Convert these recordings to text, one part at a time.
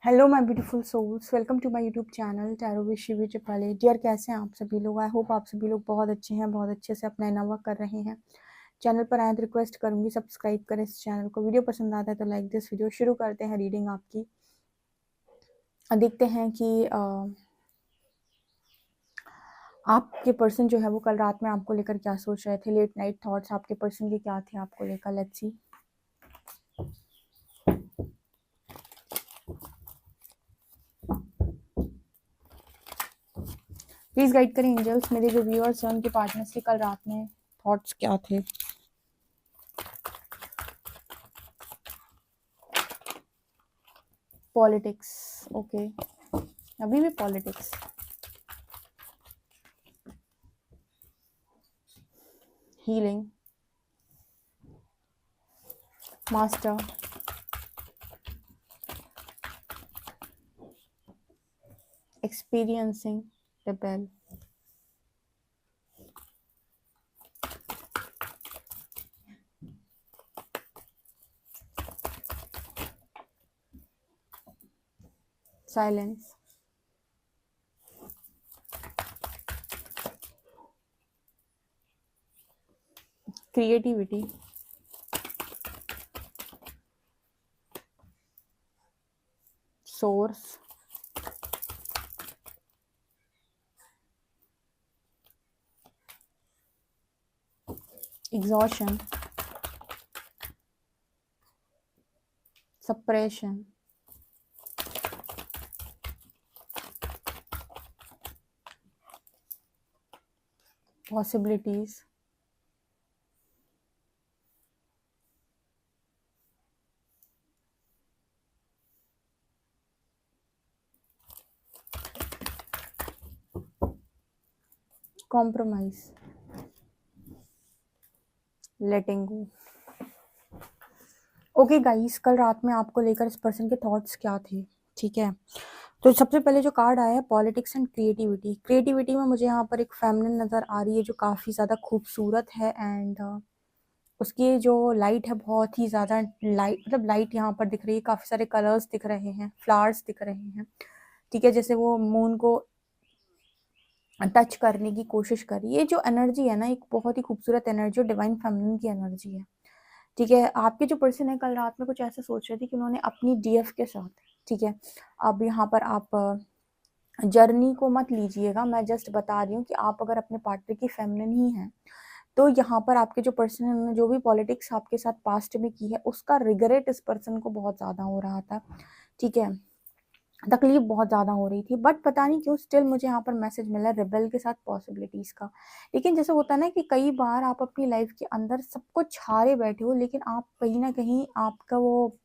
Hello my beautiful souls, welcome to my YouTube channel tarot with Shivi Chipale. Dear, कैसे हैं आप सभी लोग? आई होप आप सभी लोग बहुत अच्छे हैं, बहुत अच्छे से अपना इनावा कर रहे हैं। चैनल पर आए तो रिक्वेस्ट करूंगी सब्सक्राइब करें इस चैनल को। वीडियो पसंद आता है तो लाइक दिस वीडियो। शुरू करते हैं रीडिंग आपकी। देखते हैं कि आपके पर्सन जो है वो कल रात में आपको लेकर क्या सोच रहे थे। लेट नाइट थॉट्स आपके पर्सन के क्या थे आपको लेकर। Let's see. प्लीज गाइड करें एंजल्स, मेरे जो व्यूअर्स हैं उनके पार्टनर्स के कल रात में थॉट्स क्या थे। पॉलिटिक्स, ओके, अभी भी politics. Healing, master, experiencing, rebel, silence, creativity, source, exhaustion, suppression, possibilities, compromise, letting go। Okay guys, कल रात में आपको लेकर इस पर्सन के थॉट्स क्या थे, ठीक है। तो सबसे पहले जो कार्ड आया है पॉलिटिक्स एंड क्रिएटिविटी। क्रिएटिविटी में मुझे यहाँ पर एक फेमिनिन नज़र आ रही है जो काफ़ी ज़्यादा खूबसूरत है। एंड उसकी जो लाइट है बहुत ही ज़्यादा लाइट, मतलब लाइट यहाँ पर दिख रही है। काफ़ी सारे कलर्स दिख रहे हैं, फ्लावर्स दिख रहे हैं, ठीक है। जैसे वो मून को टच करने की कोशिश कर रही है। ये जो एनर्जी है ना, एक बहुत ही खूबसूरत एनर्जी और डिवाइन फेमिनिन की एनर्जी है, ठीक है। आपके जो पर्सन है कल रात में कुछ ऐसा सोच रहे थे कि उन्होंने अपनी डीएफ के साथ, ठीक है। अब यहाँ पर आप जर्नी को मत लीजिएगा, मैं जस्ट बता रही हूँ कि आप अगर अपने पार्टनर की फेमिनिन ही हैं तो यहाँ पर आपके जो पर्सन है उन्होंने जो भी पॉलिटिक्स आपके साथ पास्ट में की है उसका रिग्रेट इस पर्सन को बहुत ज़्यादा हो रहा था, ठीक है। तकलीफ बहुत ज़्यादा हो रही थी, बट पता नहीं क्यों स्टिल मुझे यहाँ पर मैसेज मिला रिबेल के साथ पॉसिबिलिटीज़ का। लेकिन जैसे होता है ना कि कई बार आप अपनी लाइफ के अंदर सब कुछ हारे बैठे हो लेकिन आप कहीं ना कहीं आपका वो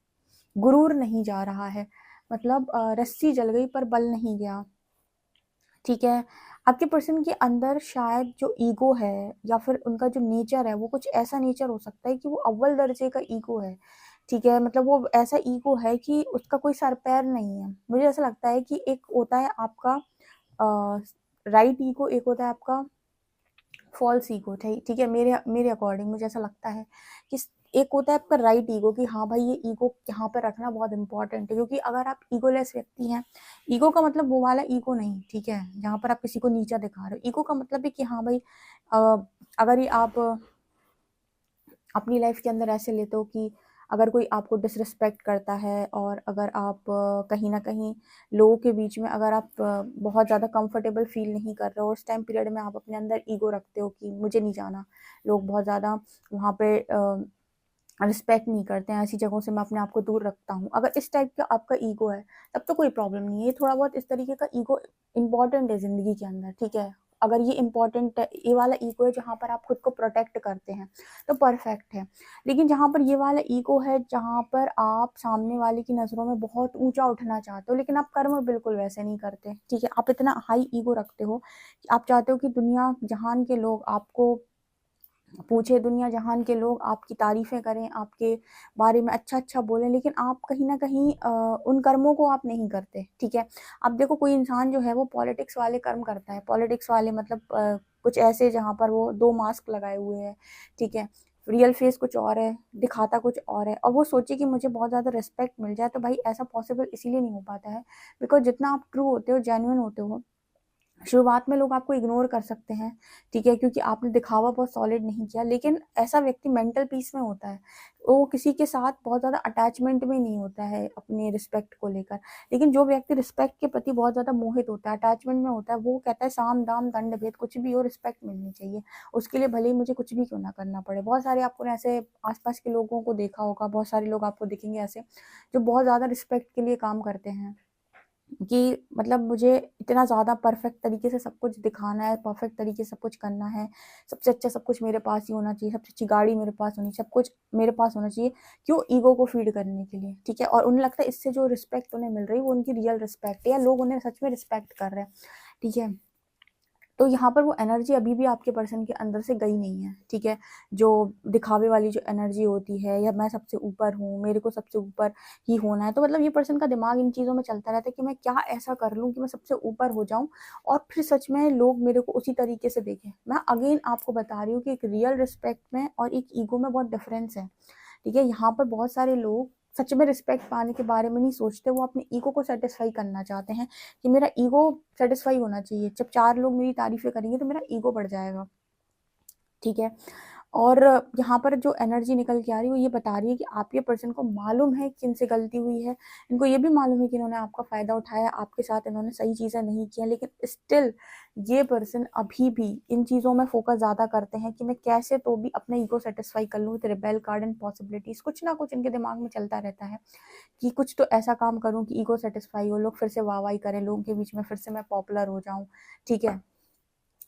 गुरूर नहीं जा रहा है। मतलब रस्सी जल गई पर बल नहीं गया, ठीक है। आपके पर्सन के अंदर शायद जो ईगो है या फिर उनका जो नेचर है वो कुछ ऐसा नेचर हो सकता है कि वो अव्वल दर्जे का ईगो है, ठीक है। मतलब वो ऐसा ईगो है कि उसका कोई सर पैर नहीं है। मुझे ऐसा लगता है कि एक होता है आपका राइट ईगो, एक होता है आपका फॉल्स ईगो, ठीक है। मेरे मेरे अकॉर्डिंग मुझे ऐसा लगता है कि एक होता है आपका राइट ईगो कि हाँ भाई ये ईगो यहाँ पर रखना बहुत इंपॉर्टेंट है, क्योंकि अगर आप ईगोलेस व्यक्ति हैं, ईगो का मतलब वो वाला ईगो नहीं, ठीक है, जहाँ पर आप किसी को नीचा दिखा रहे हो। ईगो का मतलब है कि हाँ भाई अगर ये आप अपनी लाइफ के अंदर ऐसे लेते हो कि अगर कोई आपको डिसरिस्पेक्ट करता है और अगर आप कहीं ना कहीं लोगों के बीच में अगर आप बहुत ज़्यादा कंफर्टेबल फील नहीं कर रहे हो, उस टाइम पीरियड में आप अपने अंदर ईगो रखते हो कि मुझे नहीं जाना, लोग बहुत ज़्यादा वहाँ पे रिस्पेक्ट नहीं करते हैं, ऐसी जगहों से मैं अपने आप को दूर रखता हूँ। अगर इस टाइप का आपका ईगो है तब तो कोई प्रॉब्लम नहीं है। ये थोड़ा बहुत इस तरीके का ईगो इम्पॉर्टेंट है ज़िंदगी के अंदर, ठीक है। अगर ये इम्पॉर्टेंट है, ये वाला ईगो है जहाँ पर आप खुद को प्रोटेक्ट करते हैं तो परफेक्ट है। लेकिन जहाँ पर ये वाला ईगो है जहाँ पर आप सामने वाले की नज़रों में बहुत ऊंचा उठना चाहते हो लेकिन आप कर्म बिल्कुल वैसे नहीं करते, ठीक है। आप इतना हाई ईगो रखते हो कि आप चाहते हो कि दुनिया जहान के लोग आपको पूछे, दुनिया जहान के लोग आपकी तारीफ़ें करें, आपके बारे में अच्छा-अच्छा बोलें, लेकिन आप कहीं न कहीं उन कर्मों को आप नहीं करते, ठीक है। अब देखो कोई इंसान जो है वो पॉलिटिक्स वाले कर्म करता है, पॉलिटिक्स वाले मतलब कुछ ऐसे जहाँ पर वो 2 मास्क लगाए हुए हैं, ठीक है। रियल फेस कुछ और है, दिखाता कुछ और है, और वो सोचे कि मुझे बहुत ज़्यादा रिस्पेक्ट मिल जाए, तो भाई ऐसा पॉसिबल इसीलिए नहीं हो पाता है बिकॉज जितना आप ट्रू होते हो, जेन्युइन होते हो, शुरुआत में लोग आपको इग्नोर कर सकते हैं, ठीक है, क्योंकि आपने दिखावा बहुत सॉलिड नहीं किया, लेकिन ऐसा व्यक्ति मेंटल पीस में होता है, वो किसी के साथ बहुत ज़्यादा अटैचमेंट में नहीं होता है अपने रिस्पेक्ट को लेकर। लेकिन जो व्यक्ति रिस्पेक्ट के प्रति बहुत ज़्यादा मोहित होता है, अटैचमेंट में होता है, वो कहता है साम दाम दंड भेद, कुछ भी हो रिस्पेक्ट मिलनी चाहिए, उसके लिए भले ही मुझे कुछ भी क्यों ना करना पड़े। बहुत सारे आपको ऐसे आसपास के लोगों को देखा होगा, बहुत सारे लोग आपको दिखेंगे ऐसे जो बहुत ज़्यादा रिस्पेक्ट के लिए काम करते हैं, कि मतलब मुझे इतना ज़्यादा परफेक्ट तरीके से सब कुछ दिखाना है, परफेक्ट तरीके से सब कुछ करना है, सबसे अच्छा सब कुछ मेरे पास ही होना चाहिए, सबसे अच्छी गाड़ी मेरे पास होनी चाहिए, सब कुछ मेरे पास होना चाहिए। क्यों? ईगो को फीड करने के लिए, ठीक है। और उन्हें लगता है इससे जो रिस्पेक्ट उन्हें मिल रही है वो उनकी रियल रिस्पेक्ट है, या लोग उन्हें सच में रिस्पेक्ट कर रहे हैं, ठीक है। तो यहाँ पर वो एनर्जी अभी भी आपके पर्सन के अंदर से गई नहीं है, ठीक है। जो दिखावे वाली जो एनर्जी होती है, या मैं सबसे ऊपर हूँ, मेरे को सबसे ऊपर ही होना है, तो मतलब ये पर्सन का दिमाग इन चीज़ों में चलता रहता है कि मैं क्या ऐसा कर लूँ कि मैं सबसे ऊपर हो जाऊँ और फिर सच में लोग मेरे को उसी तरीके से देखें। मैं अगेन आपको बता रही हूँ कि एक रियल रिस्पेक्ट में और एक ईगो में बहुत डिफरेंस है, ठीक है। यहाँ पर बहुत सारे लोग सच में रिस्पेक्ट पाने के बारे में नहीं सोचते, वो अपने ईगो को सेटिस्फाई करना चाहते हैं कि मेरा ईगो सेटिस्फाई होना चाहिए, जब 4 लोग मेरी तारीफें करेंगे तो मेरा ईगो बढ़ जाएगा, ठीक है। और यहाँ पर जो एनर्जी निकल के आ रही है वो ये बता रही है कि आपके पर्सन को मालूम है कि इनसे गलती हुई है, इनको ये भी मालूम है कि इन्होंने आपका फ़ायदा उठाया, आपके साथ इन्होंने सही चीज़ें नहीं किया, लेकिन स्टिल ये पर्सन अभी भी इन चीज़ों में फोकस ज़्यादा करते हैं कि मैं कैसे तो भी अपना ईगो सेटिस्फाई कर लूँ with rebel card and possibilities. कुछ ना कुछ इनके दिमाग में चलता रहता है कि कुछ तो ऐसा काम करूँ कि ईगो सेटिस्फाई हो, लोग फिर से वाहवाही करें, लोगों के बीच में फिर से मैं पॉपुलर हो जाऊँ, ठीक है।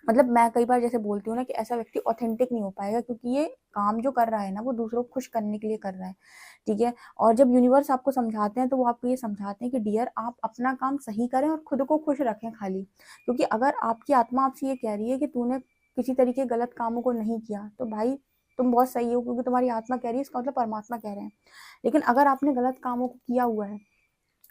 मतलब मैं कई बार जैसे बोलती हूँ ना कि ऐसा व्यक्ति ऑथेंटिक नहीं हो पाएगा, क्योंकि ये काम जो कर रहा है ना वो दूसरों को खुश करने के लिए कर रहा है, ठीक है। और जब यूनिवर्स आपको समझाते हैं तो वो आपको ये समझाते हैं कि डियर आप अपना काम सही करें और खुद को खुश रखें खाली, क्योंकि अगर आपकी आत्मा आपसे ये कह रही है कि तूने किसी तरीके गलत कामों को नहीं किया तो भाई तुम बहुत सही हो, क्योंकि तुम्हारी आत्मा कह रही है, इसका मतलब परमात्मा कह रहे हैं। लेकिन अगर आपने गलत कामों को किया हुआ है,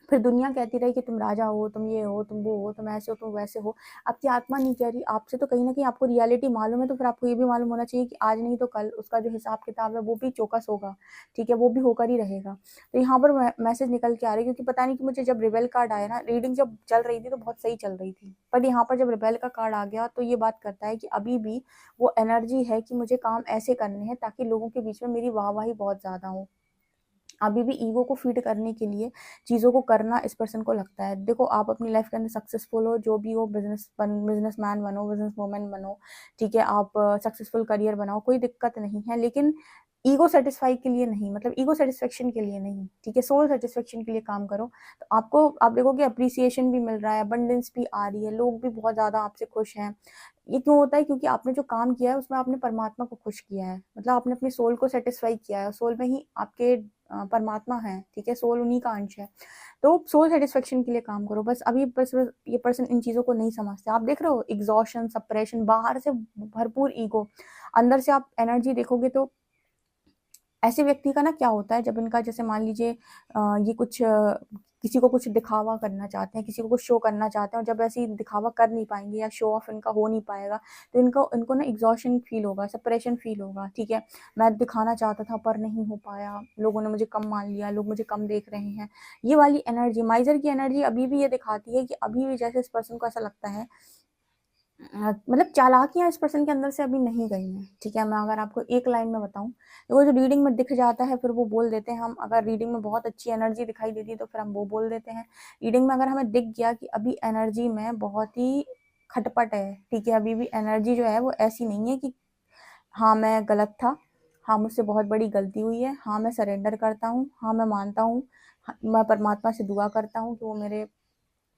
फिर दुनिया कहती रही कि तुम राजा हो, तुम ये हो, तुम वो हो, तुम ऐसे हो, तुम वैसे हो, आपकी आत्मा नहीं कह रही आपसे, तो कहीं ना कहीं आपको रियलिटी मालूम है, तो फिर आपको ये भी मालूम होना चाहिए कि आज नहीं तो कल उसका जो हिसाब किताब है वो भी चौकस होगा, ठीक है, वो भी होकर ही रहेगा। तो यहाँ पर मैसेज निकल के आ रही है, क्योंकि पता नहीं कि मुझे जब रिबेल कार्ड आया ना, रीडिंग जब चल रही थी तो बहुत सही चल रही थी, बट यहाँ पर जब रिबेल का कार्ड आ गया तो ये बात करता है कि अभी भी वो एनर्जी है कि मुझे काम ऐसे करने हैं ताकि लोगों के बीच में मेरी वाहवाही बहुत ज़्यादा हो। अभी भी ईगो को फीड करने के लिए चीज़ों को करना इस पर्सन को लगता है। देखो आप अपनी लाइफ के अंदर सक्सेसफुल हो, जो भी हो, बिजनेसमैन बनो, बिजनेस वूमेन बनो, ठीक है, आप सक्सेसफुल करियर बनाओ, कोई दिक्कत नहीं है, लेकिन ईगो सेटिस्फाई के लिए नहीं, मतलब ईगो सेटिस्फेक्शन के लिए नहीं, ठीक है, सोल सेटिस्फेक्शन के लिए काम करो। तो आपको आप देखोगे अप्रिसिएशन भी मिल रहा है, अबंडेंस भी आ रही है, लोग भी बहुत ज़्यादा आपसे खुश हैं। ये क्यों होता है? क्योंकि आपने जो काम किया है उसमें आपने परमात्मा को खुश किया है, मतलब आपने अपने सोल को सेटिस्फाई किया है, सोल में ही आपके परमात्मा है, ठीक है, सोल उन्हीं का अंश है। तो सोल सेटिस्फेक्शन के लिए काम करो बस। अभी बस ये पर्सन इन चीज़ों को नहीं समझते। आप देख रहे हो एग्जॉशन, सप्रेशन, बाहर से भरपूर ईगो, अंदर से आप एनर्जी देखोगे तो ऐसे व्यक्ति का ना क्या होता है, जब इनका जैसे मान लीजिए ये कुछ किसी को कुछ दिखावा करना चाहते हैं, किसी को कुछ शो करना चाहते हैं, और जब ऐसे ही दिखावा कर नहीं पाएंगे या शो ऑफ इनका हो नहीं पाएगा, तो इनको इनको ना एग्जॉशन फील होगा, सेपरेशन फील होगा, ठीक है। मैं दिखाना चाहता था पर नहीं हो पाया, लोगों ने मुझे कम मान लिया, लोग मुझे कम देख रहे हैं। ये वाली एनर्जी, माइजर की एनर्जी अभी भी ये दिखाती है कि अभी भी जैसे इस पर्सन को ऐसा लगता है, मतलब चालाकियां इस पर्सन के अंदर से अभी नहीं गई हैं, ठीक है। मैं अगर आपको एक लाइन में बताऊं, तो वो जो रीडिंग में दिख जाता है फिर वो बोल देते हैं हम, अगर रीडिंग में बहुत अच्छी एनर्जी दिखाई देती है तो फिर हम वो बोल देते हैं। रीडिंग में अगर हमें दिख गया कि अभी एनर्जी में बहुत ही खटपट है, ठीक है, अभी भी एनर्जी जो है वो ऐसी नहीं है कि हाँ मैं गलत था, हाँ मुझसे बहुत बड़ी गलती हुई है, हाँ मैं सरेंडर करता हूँ, हाँ मैं मानता हूँ, हाँ, मैं परमात्मा से दुआ करता हूँ कि वो मेरे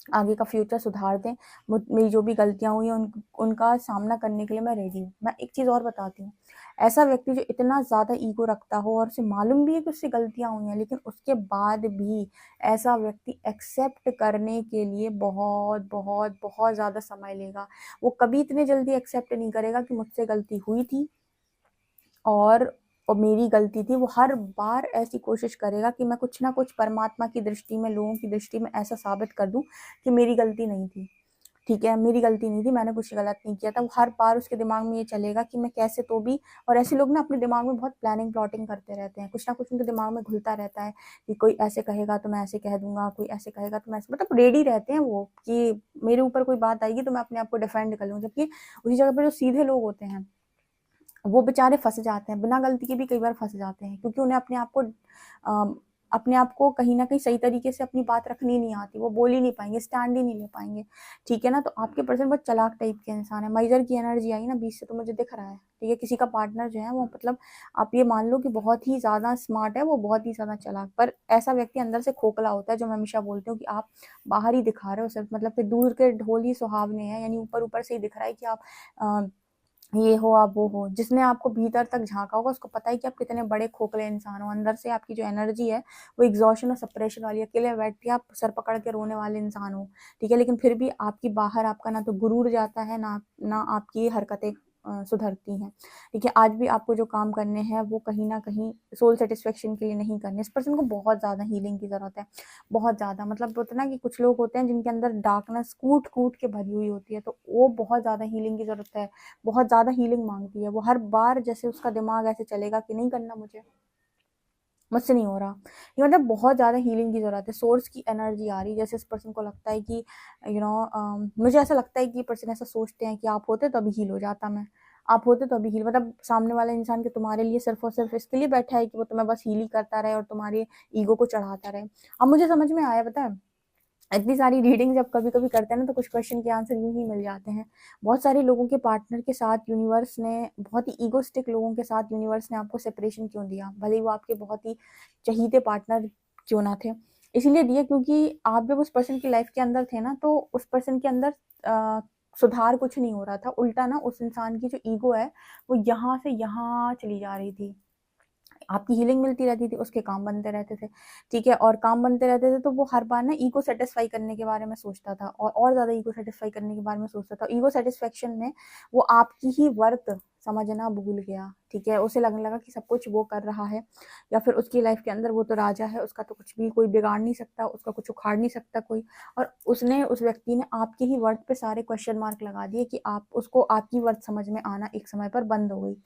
आगे का फ्यूचर सुधार दें, मेरी जो भी गलतियां हुई हैं उनका सामना करने के लिए मैं रेडी हूँ। मैं एक चीज़ और बताती हूँ, ऐसा व्यक्ति जो इतना ज़्यादा ईगो रखता हो और उसे मालूम भी है कि उससे गलतियां हुई हैं, लेकिन उसके बाद भी ऐसा व्यक्ति एक्सेप्ट करने के लिए बहुत बहुत बहुत ज़्यादा समय लेगा। वो कभी इतने जल्दी एक्सेप्ट नहीं करेगा कि मुझसे गलती हुई थी और मेरी गलती थी। वो हर बार ऐसी कोशिश करेगा कि मैं कुछ ना कुछ परमात्मा की दृष्टि में, लोगों की दृष्टि में ऐसा साबित कर दूं कि मेरी गलती नहीं थी, ठीक है, मेरी गलती नहीं थी, मैंने कुछ गलत नहीं किया था। वो हर बार उसके दिमाग में ये चलेगा कि मैं कैसे तो भी, और ऐसे लोग ना अपने दिमाग में बहुत प्लानिंग प्लॉटिंग करते रहते हैं, कुछ ना कुछ उनके दिमाग में घुलता रहता है कि कोई ऐसे कहेगा तो मैं ऐसे कह दूंगा, कोई ऐसे कहेगा तो मैं ऐसे, मतलब रेडी रहते हैं वो कि मेरे ऊपर कोई बात आएगी तो मैं अपने आप को डिफेंड कर लूँ। जबकि उसी जगह पर जो सीधे लोग होते हैं वो बेचारे फंस जाते हैं, बिना गलती के भी कई बार फंस जाते हैं, क्योंकि उन्हें अपने आप को कहीं ना कहीं सही तरीके से अपनी बात रखनी नहीं आती, वो बोल ही नहीं पाएंगे, स्टैंड ही नहीं ले पाएंगे। ठीक है ना, तो आपके पर्सन बहुत चालाक टाइप के इंसान है। माइजर की एनर्जी आई ना 20 से, तो मुझे दिख रहा है। ठीक है, किसी का पार्टनर जो है वो, मतलब आप ये मान लो कि बहुत ही ज्यादा स्मार्ट है, वो बहुत ही ज्यादा चालाक, पर ऐसा व्यक्ति अंदर से खोखला होता है, जो मैं हमेशा बोलती हूँ कि आप बाहर ही दिखा रहे हो सिर्फ, मतलब कि दूर के ढोल ही सुहावने हैं, यानी ऊपर ऊपर से ही दिख रहा है कि आप ये हो, आप वो हो। जिसने आपको भीतर तक झांका होगा उसको पता है कि आप कितने बड़े खोखले इंसान हो। अंदर से आपकी जो एनर्जी है वो एग्जॉशन और सप्रेशन वाली, अकेले बैठ के आप सर पकड़ के रोने वाले इंसान हो। ठीक है, लेकिन फिर भी आपकी बाहर आपका ना तो गुरूर जाता है, ना आपकी हरकतें सुधरती हैं। ठीक है, आज भी आपको जो काम करने हैं वो कहीं ना कहीं सोल सेटिस्फेक्शन के लिए नहीं करने। इस पर्सन को बहुत ज्यादा हीलिंग की जरूरत है, बहुत ज्यादा। मतलब होता है ना कि कुछ लोग होते हैं जिनके अंदर डार्कनेस कूट कूट के भरी हुई होती है, तो वो बहुत ज्यादा हीलिंग की जरूरत है, बहुत ज्यादा हीलिंग मांगती है। वो हर बार जैसे उसका दिमाग ऐसे चलेगा कि नहीं करना, मुझसे नहीं हो रहा, ये मतलब बहुत ज्यादा हीलिंग की जरूरत है। सोर्स की एनर्जी आ रही है, जैसे इस पर्सन को लगता है कि मुझे ऐसा लगता है कि पर्सन ऐसा सोचते हैं कि आप होते तो अभी हील हो जाता मैं, आप होते तो अभी हील, मतलब सामने वाला इंसान के तुम्हारे लिए सिर्फ और सिर्फ इसके लिए बैठा है कि वो तुम्हें बस हील ही करता रहे और तुम्हारे ईगो को चढ़ाता रहे। अब मुझे समझ में आया, पता है, इतनी सारी रीडिंग जब कभी कभी करते हैं ना, तो कुछ क्वेश्चन के आंसर यूं ही मिल जाते हैं। बहुत सारे लोगों के पार्टनर के साथ यूनिवर्स ने, बहुत ही ईगोस्टिक लोगों के साथ यूनिवर्स ने आपको सेपरेशन क्यों दिया, भले ही वो आपके बहुत ही चहीते पार्टनर क्यों ना थे। इसीलिए दिया क्योंकि आप जब उस पर्सन की लाइफ के अंदर थे ना, तो उस पर्सन के अंदर सुधार कुछ नहीं हो रहा था। उल्टा ना उस इंसान की जो ईगो है वो यहाँ से यहाँ चली जा रही थी। आपकी हीलिंग मिलती रहती थी, उसके काम बनते रहते थे। ठीक है, और काम बनते रहते थे तो वो हर बार ना ईगो सेटिस्फाई करने के बारे में सोचता था, और ज्यादा ईगो सेटिस्फाई करने के बारे में सोचता था। ईगो सेटिस्फेक्शन में वो आपकी ही वर्थ समझना भूल गया। ठीक है, उसे लगने लगा कि सब कुछ वो कर रहा है, या फिर उसकी लाइफ के अंदर वो तो राजा है, उसका तो कुछ भी कोई बिगाड़ नहीं सकता, उसका कुछ उखाड़ नहीं सकता कोई। और उस व्यक्ति ने आपकी ही वर्थ पे सारे क्वेश्चन मार्क लगा दिए कि आप उसको आपकी वर्थ समझ में आना एक समय पर बंद हो गई।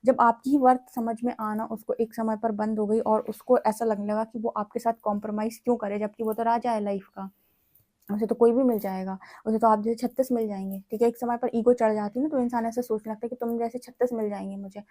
जब आपकी ही वर्थ समझ में आना उसको एक समय पर बंद हो गई, और उसको ऐसा लगने लगा कि वो आपके साथ कॉम्प्रोमाइज क्यों करे, जबकि वो तो राजा है लाइफ का, उसे तो कोई भी मिल जाएगा, उसे तो आप जैसे 36 मिल जाएंगे। ठीक है, एक समय पर ईगो चढ़ जाती है ना, तो इंसान ऐसे सोचने लगता है कि तुम जैसे 36 मिल जाएंगे मुझे।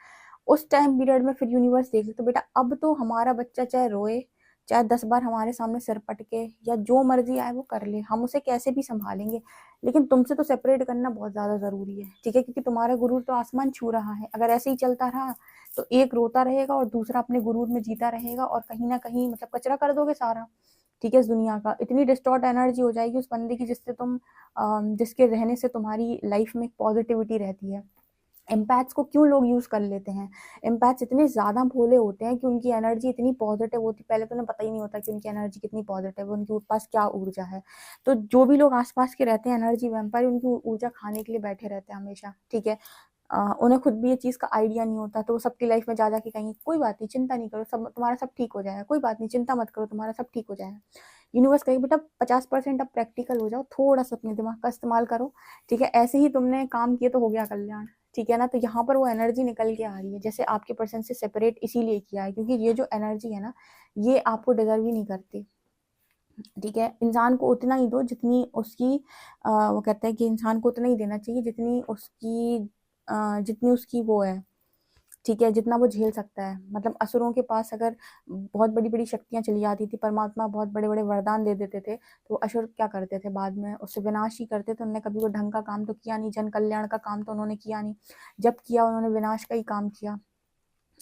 उस टाइम पीरियड में फिर यूनिवर्स देख ले तो बेटा अब तो हमारा बच्चा चाहे रोए, चाहे 10 बार हमारे सामने सिर पटके, या जो मर्जी आए वो कर ले, हम उसे कैसे भी संभालेंगे, लेकिन तुमसे तो सेपरेट करना बहुत ज्यादा जरूरी है। ठीक है, क्योंकि तुम्हारा गुरूर तो आसमान छू रहा है। अगर ऐसे ही चलता रहा तो एक रोता रहेगा और दूसरा अपने गुरूर में जीता रहेगा, और कहीं ना कहीं मतलब कचरा कर दोगे सारा। ठीक है, इस दुनिया का इतनी डिस्टॉर्ट एनर्जी हो जाएगी उस बंदे की, जिसके रहने से तुम्हारी लाइफ में पॉजिटिविटी रहती है। एम्पैथ्स को क्यों लोग यूज कर लेते हैं, एम्पैथ्स इतने ज्यादा भोले होते हैं कि उनकी एनर्जी इतनी पॉजिटिव होती, पहले तो उन्हें पता ही नहीं होता कि उनकी एनर्जी कितनी पॉजिटिव है, उनके पास क्या ऊर्जा है। तो जो भी लोग आसपास के रहते हैं एनर्जी वैम्पायर, उनकी ऊर्जा खाने के लिए बैठे रहते हैं हमेशा। ठीक है, उन्हें खुद भी ये चीज का आइडिया नहीं होता, तो वो सबकी लाइफ में जा जाके कहेंगे कोई बात नहीं, चिंता नहीं करो, सब तुम्हारा सब ठीक हो जाएगा, कोई बात नहीं, चिंता मत करो, तुम्हारा सब ठीक हो जाएगा। यूनिवर्स कहेगी बेटा 50% अब प्रैक्टिकल हो जाओ, थोड़ा सा अपने दिमाग का इस्तेमाल करो। ठीक है, ऐसे ही तुमने काम किए तो हो गया कल्याण। ठीक है ना, तो यहाँ पर वो एनर्जी निकल के आ रही है, जैसे आपके पर्सन से सेपरेट इसीलिए किया है क्योंकि ये जो एनर्जी है ना, ये आपको डिजर्व ही नहीं करती। ठीक है, इंसान को उतना ही दो जितनी उसकी वो कहते हैं कि इंसान को उतना ही देना चाहिए जितनी उसकी वो है। ठीक है, जितना वो झेल सकता है। मतलब असुरों के पास अगर बहुत बड़ी बड़ी शक्तियां चली जाती थी, परमात्मा बहुत बड़े बड़े वरदान दे देते थे, तो असुर क्या करते थे, बाद में उससे विनाश ही करते थे। उन्होंने कभी वो ढंग का काम तो किया नहीं, जन कल्याण का काम तो उन्होंने किया नहीं, जब किया उन्होंने विनाश का ही काम किया।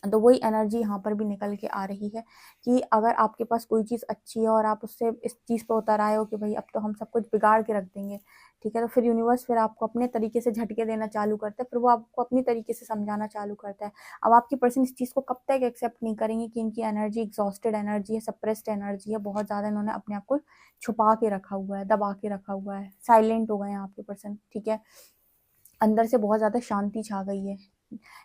तो वही एनर्जी यहाँ पर भी निकल के आ रही है कि अगर आपके पास कोई चीज़ अच्छी है और आप उससे इस चीज़ पर उतर आए हो कि भाई अब तो हम सब कुछ बिगाड़ के रख देंगे। ठीक है, तो फिर यूनिवर्स फिर आपको अपने तरीके से झटके देना चालू करता है, फिर वो आपको अपनी तरीके से समझाना चालू करता है। अब आपकी पर्सन इस चीज़ को कब तक एक्सेप्ट नहीं करेंगे कि इनकी एनर्जी एग्जॉस्टेड एनर्जी है, सप्रेस्ड एनर्जी है, बहुत ज़्यादा इन्होंने अपने आप को छुपा के रखा हुआ है, दबा के रखा हुआ है, साइलेंट हो गए हैं आपके पर्सन। ठीक है, अंदर से बहुत ज्यादा शांति छा गई है,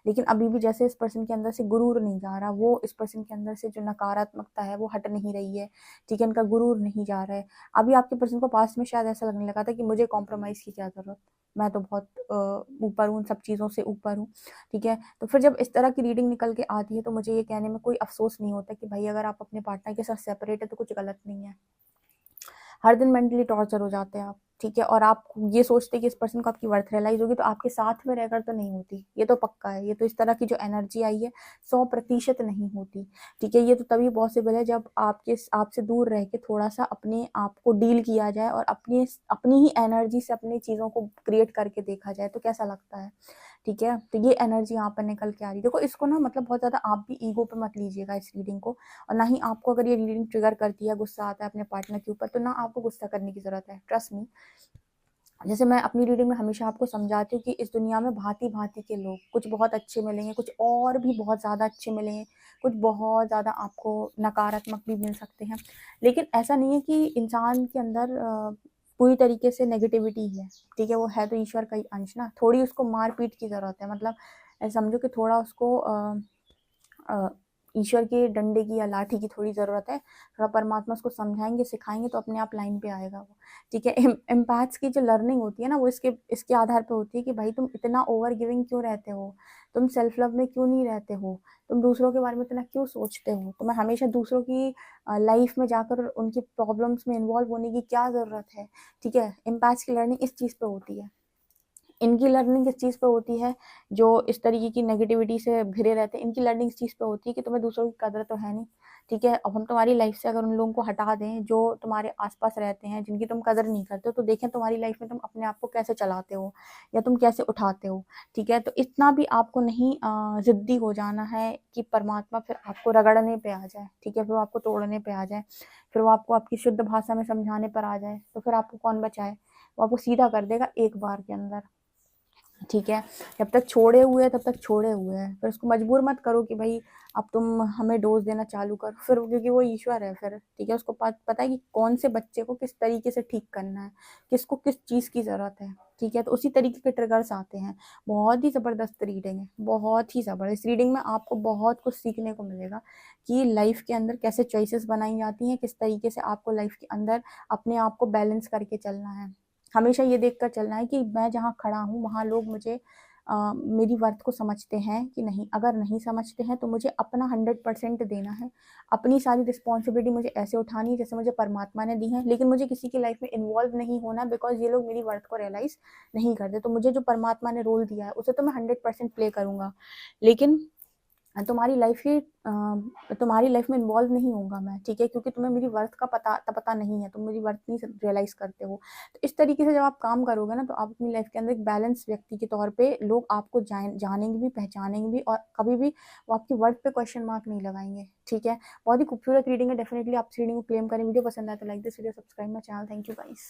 लेकिन अभी भी जैसे इस पर्सन के अंदर से गुरूर नहीं जा रहा, वो इस पर्सन के अंदर से जो नकारात्मकता है वो हट नहीं रही है, ठीक है, इनका गुरूर नहीं जा रहा है। अभी आपके पर्सन को पास्ट में शायद ऐसा लगने लगा था कि मुझे कॉम्प्रोमाइज़ की क्या ज़रूरत, मैं तो बहुत ऊपर हूँ, सब चीज़ों से ऊपर हूँ, ठीक है। तो फिर जब इस तरह की रीडिंग निकल के आती है तो मुझे ये कहने में कोई अफ़सोस नहीं होता कि भाई अगर आप अपने पार्टनर के साथ सेपरेट है तो कुछ गलत नहीं है। हर दिन मेंटली टॉर्चर हो जाते हैं आप, ठीक है, और आप ये सोचते हैं कि इस पर्सन को आपकी वर्थ रियलाइज़ होगी तो आपके साथ में रहकर तो नहीं होती, ये तो पक्का है। ये तो इस तरह की जो एनर्जी आई है 100% नहीं होती, ठीक है। ये तो तभी पॉसिबल है जब आपसे दूर रह के थोड़ा-सा अपने आप को डील किया जाए और अपनी ही एनर्जी से अपनी चीज़ों को क्रिएट करके देखा जाए, तो कैसा लगता है, ठीक है। तो ये एनर्जी यहाँ पर निकल के आ रही है। देखो इसको ना मतलब बहुत ज़्यादा आप भी ईगो पे मत लीजिएगा इस रीडिंग को, और ना ही आपको अगर ये रीडिंग ट्रिगर करती है, गुस्सा आता है अपने पार्टनर के ऊपर, तो ना आपको गुस्सा करने की ज़रूरत है, ट्रस्ट मी। जैसे मैं अपनी रीडिंग में हमेशा आपको समझाती हूँ कि इस दुनिया में भांति-भांति के लोग, कुछ बहुत अच्छे मिलेंगे, कुछ और भी बहुत ज़्यादा अच्छे मिलेंगे, कुछ बहुत ज़्यादा आपको नकारात्मक भी मिल सकते हैं। लेकिन ऐसा नहीं है कि इंसान के अंदर पूरी तरीके से नेगेटिविटी है, ठीक है, वो है तो ईश्वर का ही अंश ना, थोड़ी उसको मार-पीट की ज़रूरत है, मतलब समझो कि थोड़ा उसको अ, ईश्वर के डंडे की या लाठी की थोड़ी ज़रूरत है, थोड़ा परमात्मा उसको समझाएँगे, सिखाएँगे तो अपने आप लाइन पे आएगा वो, ठीक है। एम्पैथ्स की जो लर्निंग होती है ना, वो इसके आधार पे होती है कि भाई तुम इतना ओवर गिविंग क्यों रहते हो? तुम सेल्फ लव में क्यों नहीं रहते हो? तुम दूसरों के बारे में इतना क्यों सोचते हो? तुम्हें हमेशा दूसरों की लाइफ़ में जाकर उनकी प्रॉब्लम्स में इन्वॉल्व होने की क्या ज़रूरत है? ठीक है? एम्पैथ्स की लर्निंग इस चीज़ पे होती है। इनकी लर्निंग किस चीज़ पे होती है, जो इस तरीके की नेगेटिविटी से घिरे रहते हैं, इनकी लर्निंग इस चीज़ पे होती है कि तुम्हें दूसरों की कदर तो है नहीं, ठीक है? अब हम तुम्हारी लाइफ़ से अगर उन लोगों को हटा दें, जो तुम्हारे आस-पास रहते हैं, जिनकी तुम कदर नहीं करते हो, तो देखें तुम्हारी लाइफ़ में तुम अपने आप को कैसे चलाते हो या तुम कैसे उठाते हो, ठीक है? तो इतना भी आपको नहीं ज़िद्दी हो जाना है कि परमात्मा फिर आपको रगड़ने पे आ जाए, ठीक है? फिर वो आपको तोड़ने पे आ जाए, फिर वो आपको आपकी शुद्ध भाषा में समझाने पर आ जाए, तो फिर आपको कौन बचाए? वो आपको सीधा कर देगा एक बार के अंदर। ठीक है, जब तक छोड़े हुए हैं तब तक छोड़े हुए हैं, फिर उसको मजबूर मत करो कि भाई अब तुम हमें डोज़ देना चालू करो, फिर क्योंकि वो ईश्वर है फिर, ठीक है, उसको पता है कि कौन से बच्चे को किस तरीके से ठीक करना है, किसको किस चीज़ की ज़रूरत है, ठीक है, तो उसी तरीके के ट्रिगर्स आते हैं। बहुत ही ज़बरदस्त रीडिंग है, बहुत ही ज़बरदस्त रीडिंग में आपको बहुत कुछ सीखने को मिलेगा कि लाइफ के अंदर कैसे चॉइसेस बनाई जाती हैं, किस तरीके से आपको लाइफ के अंदर अपने आप को बैलेंस करके चलना है। हमेशा ये देखकर चलना है कि मैं जहाँ खड़ा हूँ वहाँ लोग मुझे मेरी वर्थ को समझते हैं कि नहीं। अगर नहीं समझते हैं तो मुझे अपना 100% देना है, अपनी सारी रिस्पॉन्सिबिलिटी मुझे ऐसे उठानी है जैसे मुझे परमात्मा ने दी है, लेकिन मुझे किसी की लाइफ में इन्वॉल्व नहीं होना, बिकॉज ये लोग मेरी वर्थ को रियलाइज़ नहीं करते। तो मुझे जो परमात्मा ने रोल दिया है उसे तो मैं 100% प्ले करूँगा, लेकिन तुम्हारी लाइफ में इन्वॉल्व नहीं होऊँगा मैं, ठीक है? क्योंकि तुम्हें मेरी वर्थ का पता नहीं है, तुम मेरी वर्थ नहीं रियलाइज़ करते हो। तो इस तरीके से जब आप काम करोगे ना, तो आप अपनी लाइफ के अंदर एक बैलेंस व्यक्ति के तौर पे लोग आपको जानेंगे भी, पहचानेंगे भी, और कभी भी वो आपकी वर्थ पे क्वेश्चन मार्क नहीं लगाएँगे, ठीक है? बहुत ही खूबसूरत रीडिंग है, डेफिनिटली आप इस रीडिंग को क्लेम करें। वीडियो पसंद आए तो like this video, subscribe my channel. Thank you guys.